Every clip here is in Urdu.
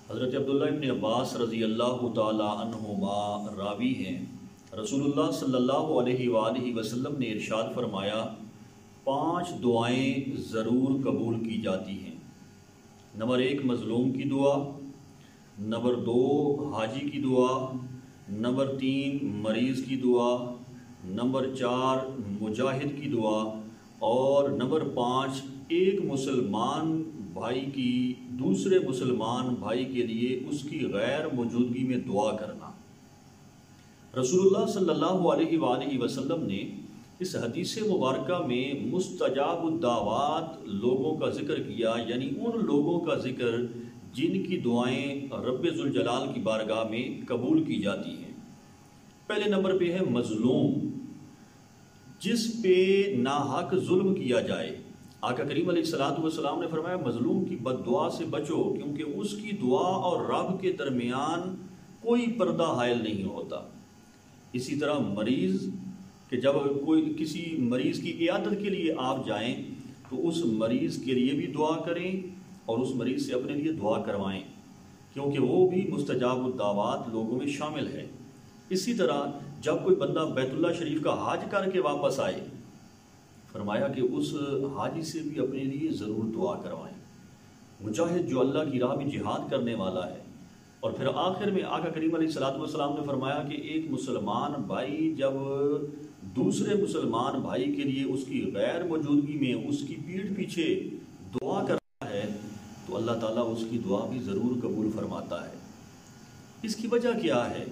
حضرت عبداللہ ابن عباس رضی اللہ تعالی عنہما راوی ہیں، رسول اللہ صلی اللہ علیہ وآلہ وسلم نے ارشاد فرمایا 5 دعائیں ضرور قبول کی جاتی ہیں۔ نمبر 1 مظلوم کی دعا، نمبر 2 حاجی کی دعا، نمبر 3 مریض کی دعا، نمبر 4 مجاہد کی دعا، اور نمبر 5 ایک مسلمان بھائی کی دوسرے مسلمان بھائی کے لیے اس کی غیر موجودگی میں دعا کرنا۔ رسول اللہ صلی اللہ علیہ وآلہ وسلم نے اس حدیث مبارکہ میں مستجاب الدعوات لوگوں کا ذکر کیا، یعنی ان لوگوں کا ذکر جن کی دعائیں رب ذوالجلال کی بارگاہ میں قبول کی جاتی ہیں۔ پہلے نمبر پہ ہے مظلوم، جس پہ ناحق ظلم کیا جائے۔ آقا کریم علیہ السلام نے فرمایا مظلوم کی بد دعا سے بچو، کیونکہ اس کی دعا اور رب کے درمیان کوئی پردہ حائل نہیں ہوتا۔ اسی طرح مریض کہ جب کوئی کسی مریض کی عیادت کے لیے آپ جائیں تو اس مریض کے لیے بھی دعا کریں اور اس مریض سے اپنے لیے دعا کروائیں، کیونکہ وہ بھی مستجاب الدعوات لوگوں میں شامل ہے۔ اسی طرح جب کوئی بندہ بیت اللہ شریف کا حج کر کے واپس آئے، فرمایا کہ اس حاجی سے بھی اپنے لیے ضرور دعا کروائیں۔ مجاہد جو اللہ کی راہ میں جہاد کرنے والا ہے۔ اور پھر آخر میں آقا کریم علیہ السلام نے فرمایا کہ ایک مسلمان بھائی جب دوسرے مسلمان بھائی کے لیے اس کی غیر موجودگی میں اس کی پیٹھ پیچھے دعا کرتا ہے تو اللہ تعالیٰ اس کی دعا بھی ضرور قبول فرماتا ہے۔ اس کی وجہ کیا ہے؟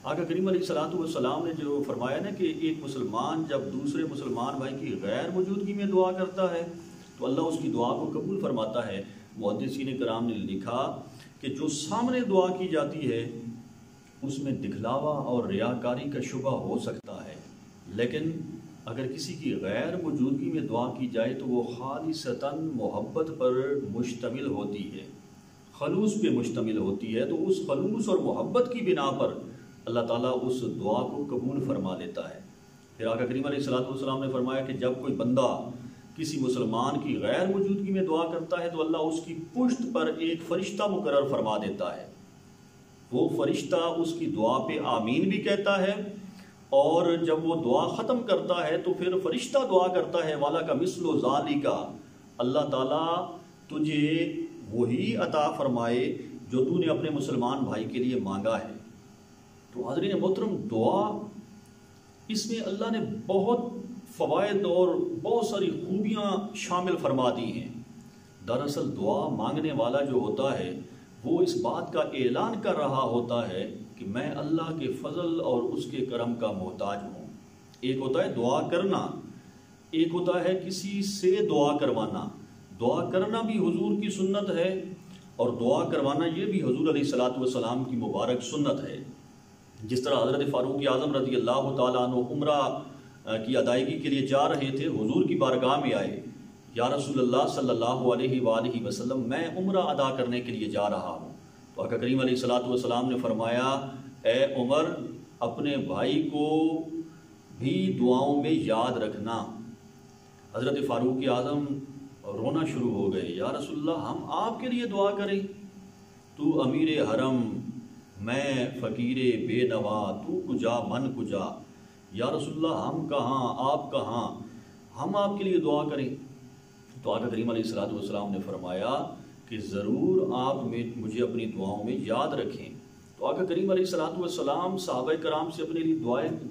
آقا کریم علیہ السلام نے جو فرمایا نا کہ ایک مسلمان جب دوسرے مسلمان بھائی کی غیر موجودگی میں دعا کرتا ہے تو اللہ اس کی دعا کو قبول فرماتا ہے۔ محدثین کرام نے لکھا کہ جو سامنے دعا کی جاتی ہے اس میں دکھلاوا اور ریاکاری کا شبہ ہو سکتا ہے، لیکن اگر کسی کی غیر موجودگی میں دعا کی جائے تو وہ خالصتاً محبت پر مشتمل ہوتی ہے، خلوص پہ مشتمل ہوتی ہے، تو اس خلوص اور محبت کی بنا پر اللہ تعالیٰ اس دعا کو قبول فرما لیتا ہے۔ پھر آقا کریم علیہ السلام نے فرمایا کہ جب کوئی بندہ کسی مسلمان کی غیر موجودگی میں دعا کرتا ہے تو اللہ اس کی پشت پر ایک فرشتہ مقرر فرما دیتا ہے۔ وہ فرشتہ اس کی دعا پہ آمین بھی کہتا ہے، اور جب وہ دعا ختم کرتا ہے تو پھر فرشتہ دعا کرتا ہے والا کا مثل و ذالکا، اللہ تعالیٰ تجھے وہی عطا فرمائے جو تو نے اپنے مسلمان بھائی کے لیے مانگا ہے۔ تو حضرین محترم، دعا اس میں اللہ نے بہت فوائد اور بہت ساری خوبیاں شامل فرما دی ہیں۔ دراصل دعا مانگنے والا جو ہوتا ہے وہ اس بات کا اعلان کر رہا ہوتا ہے کہ میں اللہ کے فضل اور اس کے کرم کا محتاج ہوں۔ ایک ہوتا ہے دعا کرنا، ایک ہوتا ہے کسی سے دعا کروانا۔ دعا کرنا بھی حضور کی سنت ہے اور دعا کروانا یہ بھی حضور علیہ السلام کی مبارک سنت ہے۔ جس طرح حضرت فاروق اعظم رضی اللہ تعالیٰ عنہ عمرہ کی ادائیگی کے لیے جا رہے تھے، حضور کی بارگاہ میں آئے، یا رسول اللہ صلی اللہ علیہ وآلہ وسلم میں عمرہ ادا کرنے کے لیے جا رہا ہوں۔ تو آقا کریم علیہ السلام نے فرمایا اے عمر، اپنے بھائی کو بھی دعاؤں میں یاد رکھنا۔ حضرت فاروق اعظم رونا شروع ہو گئے، یا رسول اللہ ہم آپ کے لیے دعا کریں؟ تو امیر حرم، میں فقیر بے نوا، تو کجا من کجا، یا رسول اللہ ہم کہاں آپ کہاں، ہم آپ کے لیے دعا کریں؟ تو آقا کریم علیہ السلام نے فرمایا کہ ضرور آپ مجھے اپنی دعاؤں میں یاد رکھیں۔ تو آقا کریم علیہ السلام صحابہ کرام سے اپنے لیے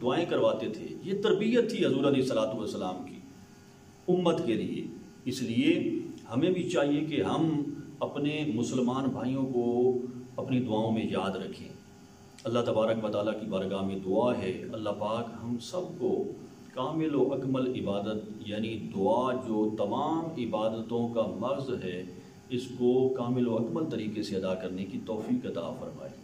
دعائیں کرواتے تھے۔ یہ تربیت تھی حضور علیہ السلام کی امت کے لیے۔ اس لیے ہمیں بھی چاہیے کہ ہم اپنے مسلمان بھائیوں کو اپنی دعاؤں میں یاد رکھیں۔ اللہ تبارک و تعالیٰ کی بارگاہ میں دعا ہے اللہ پاک ہم سب کو کامل و اکمل عبادت، یعنی دعا جو تمام عبادتوں کا مغز ہے، اس کو کامل و اکمل طریقے سے ادا کرنے کی توفیق عطا فرمائے۔